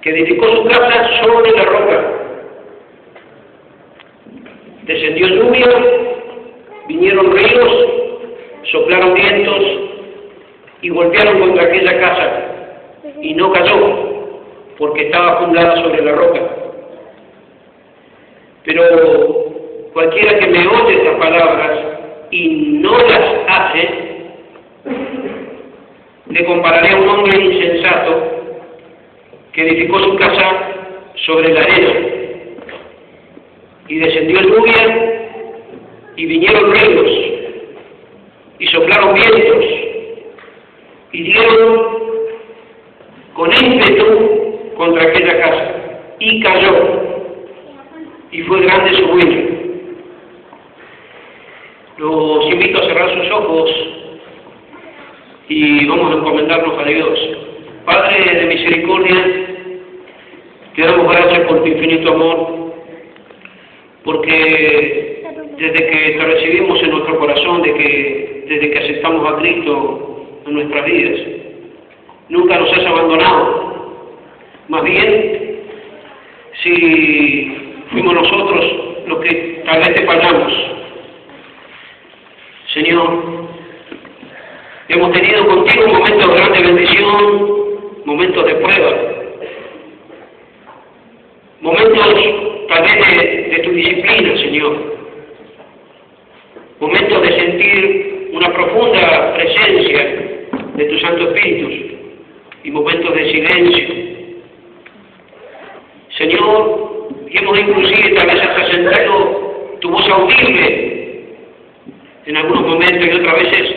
que edificó su casa sobre la roca. Descendió lluvia, vinieron ríos, soplaron vientos y golpearon contra aquella casa, y no cayó, porque estaba fundada sobre la roca. Pero cualquiera que me oye estas palabras y no las hace, le compararé a un hombre insensato que edificó su casa sobre la arena, y descendió lluvia, y vinieron ríos, y soplaron vientos, y dieron con ímpetu contra aquella casa, y cayó, y fue grande su ruina. Los invito a cerrar sus ojos y vamos a encomendarnos a Dios. Padre de misericordia, te damos gracias por tu infinito amor, porque desde que te recibimos en nuestro corazón, desde que aceptamos a Cristo en nuestras vidas, nunca nos has abandonado. Más bien, si fuimos nosotros los que tal vez te fallamos, Señor, hemos tenido contigo momentos de grande bendición, momentos de prueba, momentos tal vez de tu disciplina, Señor, momentos de sentir una profunda presencia de tu Santo Espíritu y momentos de silencio. Señor, hemos inclusive tal vez hasta sentido tu voz audible en algunos momentos y otras veces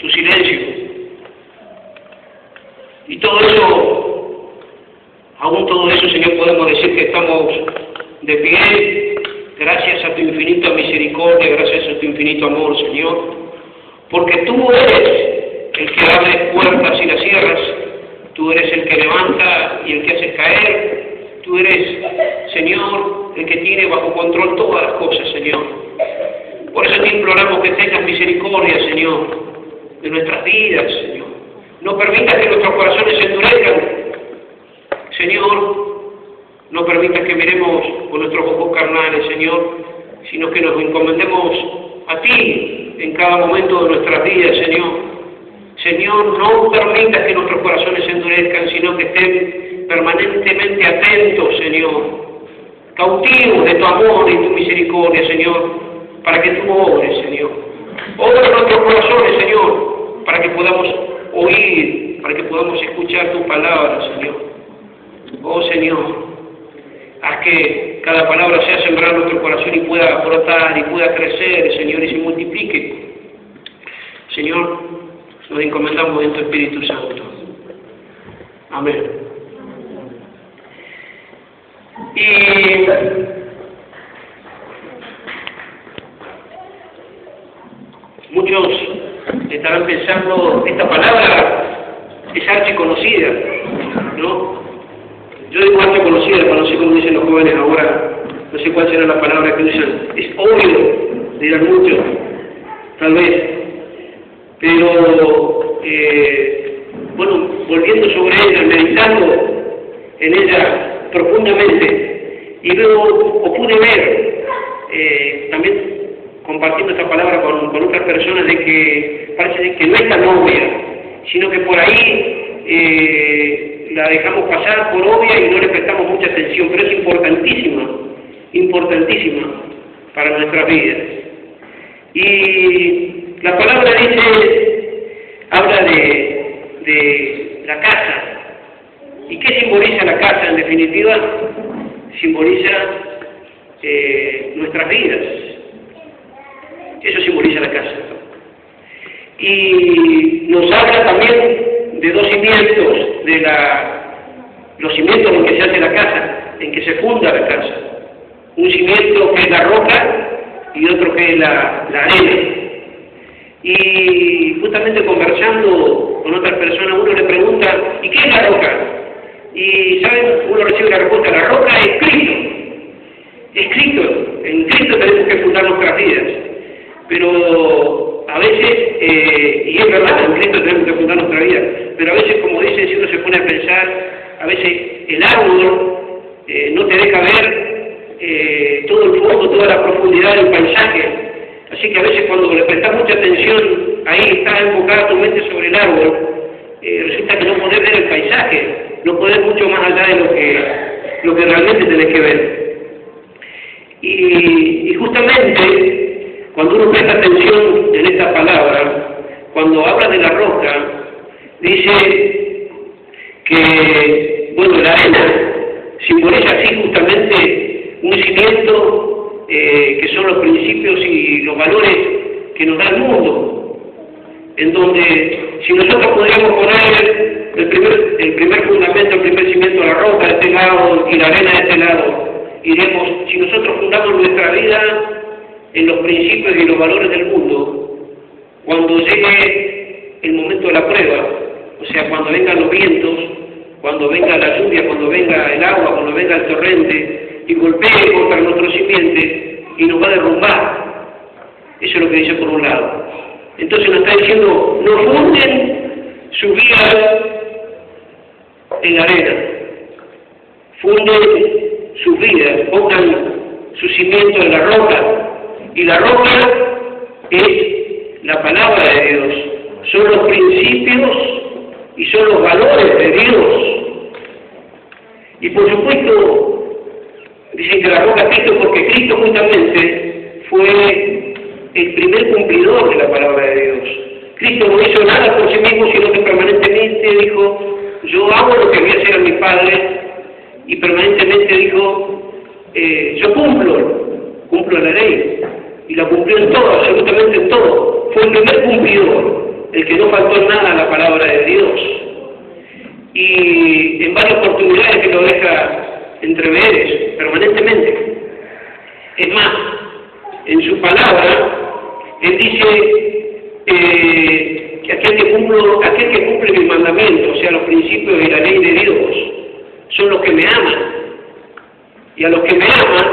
tu silencio. Y todo eso, aún todo eso, Señor, podemos decir que estamos de pie gracias a tu infinita misericordia, gracias a tu infinito amor, Señor, porque tú eres el que abre puertas y las cierras, tú eres el que levanta y el que hace caer, tú eres, Señor, el que tiene bajo control todas las cosas, Señor. Por eso te imploramos que tengas misericordia, Señor, de nuestras vidas, Señor. No permitas que nuestros corazones se endurezcan, Señor. No permitas que miremos con nuestros ojos carnales, Señor, sino que nos encomendemos a ti en cada momento de nuestras vidas, Señor. Señor, no permitas que nuestros corazones se endurezcan, sino que estén permanentemente atentos, Señor, cautivos de tu amor y tu misericordia, Señor, para que tú obres, Señor. Obra en nuestros corazones, Señor, para que podamos oír, para que podamos escuchar tu palabra, Señor. Oh, Señor, haz que cada palabra sea sembrada en nuestro corazón y pueda brotar y pueda crecer, Señor, y se multiplique. Señor, nos encomendamos en tu Espíritu Santo. Amén. Y muchos estarán pensando, esta palabra es archiconocida, ¿no? Yo digo archiconocida, pero no sé cómo dicen los jóvenes ahora, no sé cuál será la palabra que usan. Es obvio, dirán muchos, tal vez. Pero, bueno, volviendo sobre ella, meditando en ella profundamente, y luego, o pude ver, también compartiendo esta palabra con otras personas, de que parece de que no es tan obvia, sino que por ahí la dejamos pasar por obvia y no le prestamos mucha atención, pero es importantísima, importantísima para nuestras vidas. Y la palabra habla de la casa. ¿Y qué simboliza la casa? En definitiva, simboliza nuestras vidas. Eso simboliza la casa. Y nos habla también de dos cimientos, los cimientos en que se hace la casa, en que se funda la casa. Un cimiento que es la roca y otro que es la arena. Y justamente conversando con otras personas, uno le pregunta, ¿y qué es la roca? Y, ¿saben? Uno recibe la respuesta, la roca es Cristo. Es Cristo. En Cristo tenemos que fundar nuestras vidas. Pero a veces, y es verdad, en Cristo tenemos que fundar nuestra vida, pero a veces, como dicen, si uno se pone a pensar, a veces el árbol no te deja ver todo el fondo, toda la profundidad del paisaje. Así que a veces cuando le prestas mucha atención, ahí está enfocada tu mente sobre el árbol, resulta que no podés ver el paisaje, no podés mucho más allá de lo que realmente tenés que ver. Y justamente cuando uno presta atención en esta palabra, cuando habla de la roca, dice que, bueno, la arena simboliza así justamente un cimiento que son los principios y los valores que nos da el mundo, en donde si nosotros podríamos poner el primer fundamento, el primer cimiento, la roca de este lado y la arena de este lado, iremos, si nosotros fundamos nuestra vida en los principios y los valores del mundo, cuando llegue el momento de la prueba, o sea, cuando vengan los vientos, cuando venga la lluvia, cuando venga el agua, cuando venga el torrente, y golpee contra nuestro simiente y nos va a derrumbar. Eso es lo que dice por un lado. Entonces nos está diciendo, no funden su vida en la arena, funden sus vidas, pongan su cimiento en la roca, y la roca es la palabra de Dios, son los principios y son los valores de Dios. Y por supuesto, dicen que la roca es Cristo, porque Cristo justamente fue el primer cumplidor de la palabra de Dios. Cristo no hizo nada por sí mismo, sino que permanentemente dijo, yo hago lo que voy a hacer a mi Padre, y permanentemente dijo, yo cumplo la ley, y la cumplió en todo, absolutamente en todo. Fue el primer cumplidor, el que no faltó en nada a la palabra de Dios. Y en varias oportunidades que lo deja entrever permanentemente. Es más, en su palabra, él dice que aquel que cumple mis mandamientos, o sea, los principios y la ley de Dios, son los que me aman. Y a los que me aman,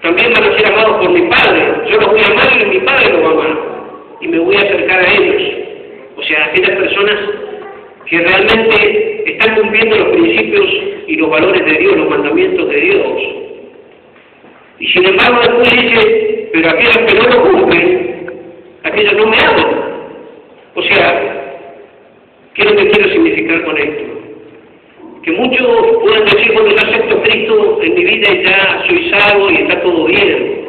también van a ser amados por mi Padre. Yo los voy a amar y mi Padre los va a amar. Y me voy a acercar a ellos. O sea, aquellas personas que realmente están cumpliendo los principios y los valores de Dios, los mandamientos de Dios. Y sin embargo después dice, pero aquellos que no lo cumplen, aquellos no me aman. O sea, ¿qué es lo que quiero significar con esto? Que muchos pueden decir, bueno, yo acepto a Cristo en mi vida y ya soy salvo y está todo bien.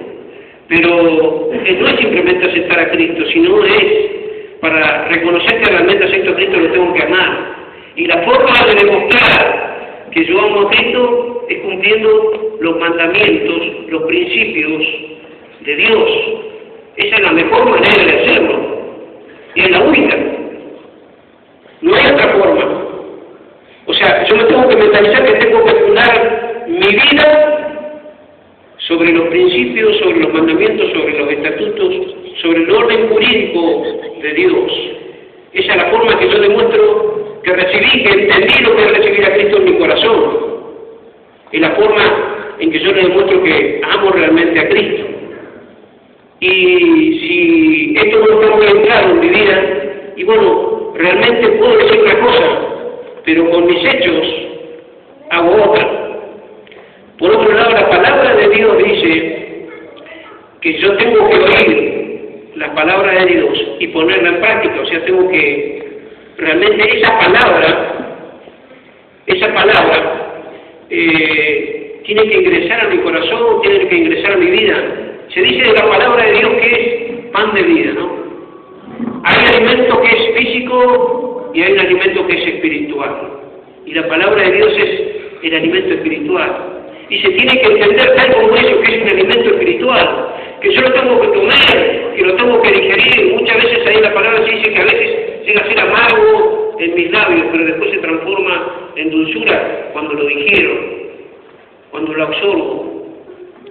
Pero no es simplemente aceptar a Cristo, sino es para reconocer que realmente acepto a Cristo lo tengo que amar. Y la forma de demostrar que yo amo a Cristo es cumpliendo los mandamientos, los principios de Dios. Esa es la mejor manera de hacerlo. Y es la única. No hay otra forma. O sea, yo me tengo que mentalizar que tengo que fundar mi vida sobre los principios, sobre los mandamientos, sobre los estatutos, sobre el orden jurídico de Dios. Esa es la forma que yo demuestro que recibí, que entendí lo que es recibir a Cristo en mi corazón. Es la forma en que yo le demuestro que amo realmente a Cristo. Y si esto no está muy claro en mi vida, y bueno, realmente puedo decir una cosa, pero con mis hechos hago otra. Por otro lado, la palabra de Dios dice que yo tengo que oír la palabra de Dios y ponerla en práctica. O sea, tengo que realmente esa palabra tiene que ingresar a mi corazón, tiene que ingresar a mi vida. Se dice de la palabra de Dios que es pan de vida, ¿no? Hay alimento que es físico y hay un alimento que es espiritual. Y la palabra de Dios es el alimento espiritual. Y se tiene que entender tal como eso, que es un alimento espiritual, que yo lo tengo que comer, que lo tengo que digerir. Muchas veces ahí la palabra se dice que a veces llega a ser amargo en mis labios, pero después se transforma en dulzura cuando lo digiero, cuando lo absorbo.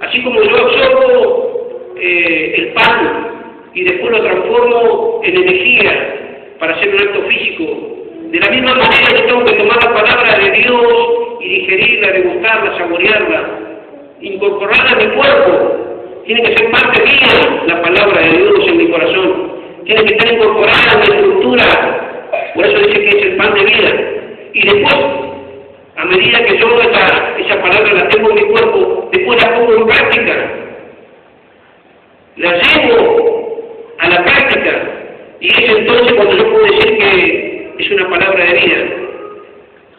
Así como yo absorbo el pan y después lo transformo en energía para hacer un acto físico, de la misma manera yo tengo que tomar la palabra de Dios y digerirla, degustarla, saborearla, incorporarla a mi cuerpo. Tiene que ser parte mía la palabra de Dios en mi corazón. Tiene que estar incorporada en mi estructura. Por eso dice que es el pan de vida. Y después medida que yo esa palabra la tengo en mi cuerpo, después la pongo en práctica. La llevo a la práctica. Y es entonces cuando yo puedo decir que es una palabra de vida.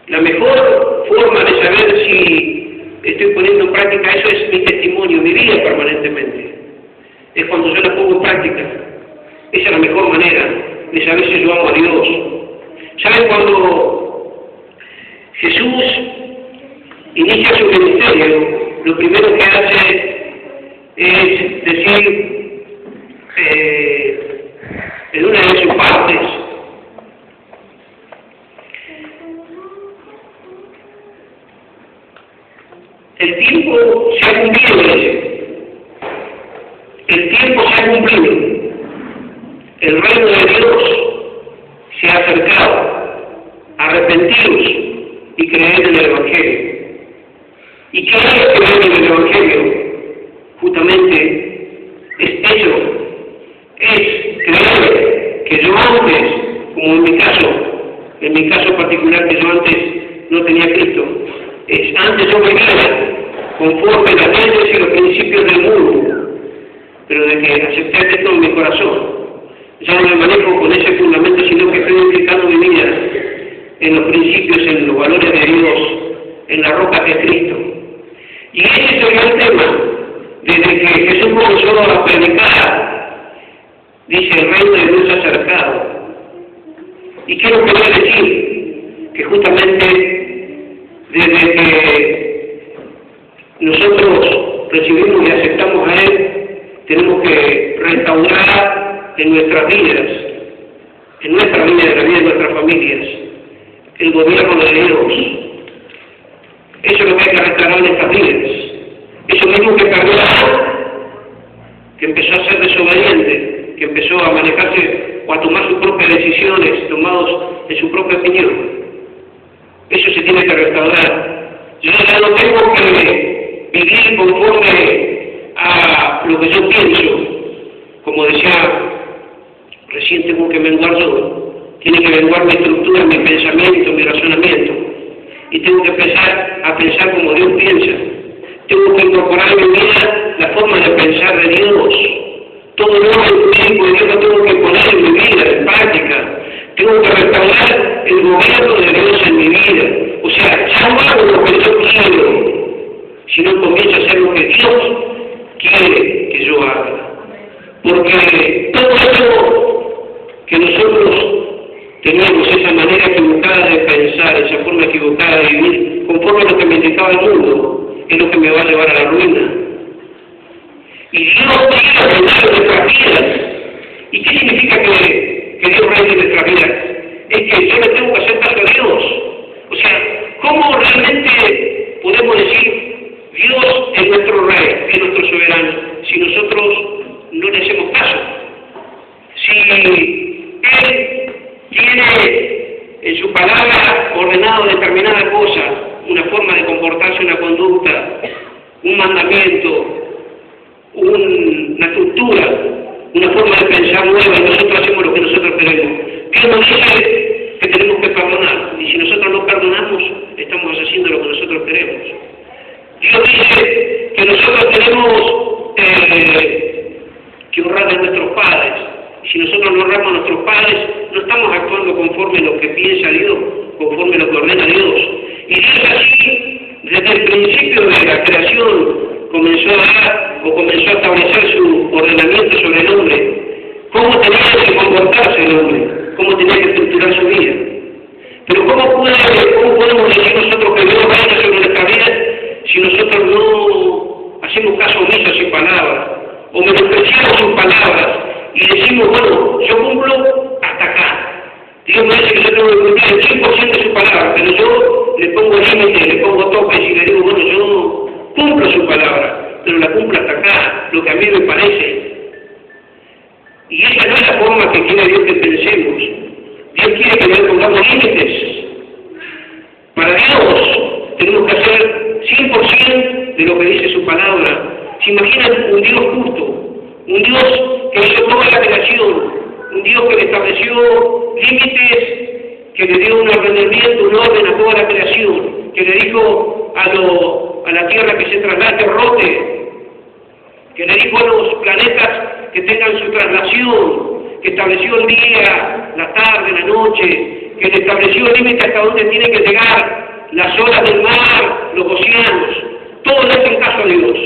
La mejor forma de saber si estoy poniendo en práctica eso es mi testimonio, mi vida permanentemente. Es cuando yo la pongo en práctica. Esa es la mejor manera de saber si yo amo a Dios. ¿Saben cuando Jesús inicia su ministerio? Lo primero que hace es decir en una de sus partes, el tiempo se ha cumplido, dice. El tiempo se ha cumplido. El reino de Dios se ha acercado. Arrepentidos y creed en el Evangelio. ¿Y qué es creer en el Evangelio? Justamente es eso. Es creer que yo antes, como en mi caso particular, que yo antes no tenía Cristo, antes yo vivía conforme a las leyes y los principios del mundo, pero de que acepté a Cristo en mi corazón, ya no me manejo con ese fundamento, sino que estoy implicando mi vida en los principios, en los valores de Dios, en la roca que es Cristo. Y ese es el gran tema. Desde que Jesús comenzó a predicar, dice, el reino de Dios se ha acercado. ¿Y qué es lo que voy a decir? Que justamente desde que nosotros recibimos y aceptamos a Él, tenemos que restaurar en nuestras vidas, en nuestra vida, en la vida de nuestras familias, el gobierno de Dios. Eso es lo que hay que restaurar en estas vidas. Eso mismo que perdió que empezó a ser desobediente, que empezó a manejarse o a tomar sus propias decisiones, tomados en su propia opinión. Eso se tiene que restaurar. Yo ya no tengo que vivir conforme a lo que yo pienso. Como decía, recién tengo que menguar yo. Tiene que menguar mi estructura, mi pensamiento, mi razonamiento. Y tengo que empezar a pensar como Dios piensa. Tengo que incorporar en mi vida la forma de pensar de Dios. Todo lo tiempo de Dios lo tengo que poner en mi vida, en práctica. Tengo que restaurar el gobierno de Dios en mi vida. O sea, ya no hago lo que yo quiero, sino comienzo a hacer lo que Dios quiere que yo haga. Porque todo eso que nosotros teníamos, esa manera equivocada de pensar, esa forma equivocada de vivir, conforme a lo que me indicaba el mundo, es lo que me va a llevar a la ruina. Y Dios quiere reinar en nuestras vidas. ¿Y qué significa que Dios reine en nuestras vidas? Es que yo le tengo que hacer caso a Dios. O sea, ¿cómo realmente podemos decir Dios es nuestro rey, es nuestro soberano, si nosotros no le hacemos caso? Si Él tiene en su palabra ordenado determinada cosa, una forma de comportarse, una conducta, un mandamiento, una estructura, una forma de pensar nueva, y nosotros hacemos lo que nosotros queremos. Dios nos dice que tenemos que perdonar, y si nosotros no perdonamos, estamos haciendo lo que nosotros queremos. Dios dice que nosotros tenemos que honrar a nuestros padres, y si nosotros no honramos a nuestros padres, no estamos actuando conforme a lo que piensa Dios, conforme a lo que ordena Dios. Y Dios así, desde el principio de la creación, comenzó a establecer su ordenamiento sobre el hombre, cómo tenía que comportarse el hombre, cómo tenía que estructurar su vida. Pero ¿cómo podemos decir nosotros que Dios reina sobre nuestra vida si nosotros no hacemos caso omiso a sus palabras, o menospreciamos sus palabras, y decimos, bueno, yo cumplo hasta acá? Dios me dice que yo tengo que cumplir el 100% de su palabra, pero yo le pongo límites, le pongo topes y le digo, bueno, yo cumplo su palabra, pero la cumplo hasta acá, lo que a mí me parece. Y esa no es la forma que quiere Dios que pensemos. Dios quiere que le pongamos límites. Para Dios tenemos que hacer 100% de lo que dice su palabra. ¿Se imaginan un Dios justo? Un Dios que hizo toda la creación, un Dios que le estableció límites, que le dio un ordenamiento, un orden a toda la creación. que le dijo a la Tierra que se traslade, rote, que le dijo a los planetas que tengan su traslación, que estableció el día, la tarde, la noche, que le estableció el límite hasta donde tienen que llegar las olas del mar, los océanos. Todo le hacen caso a Dios.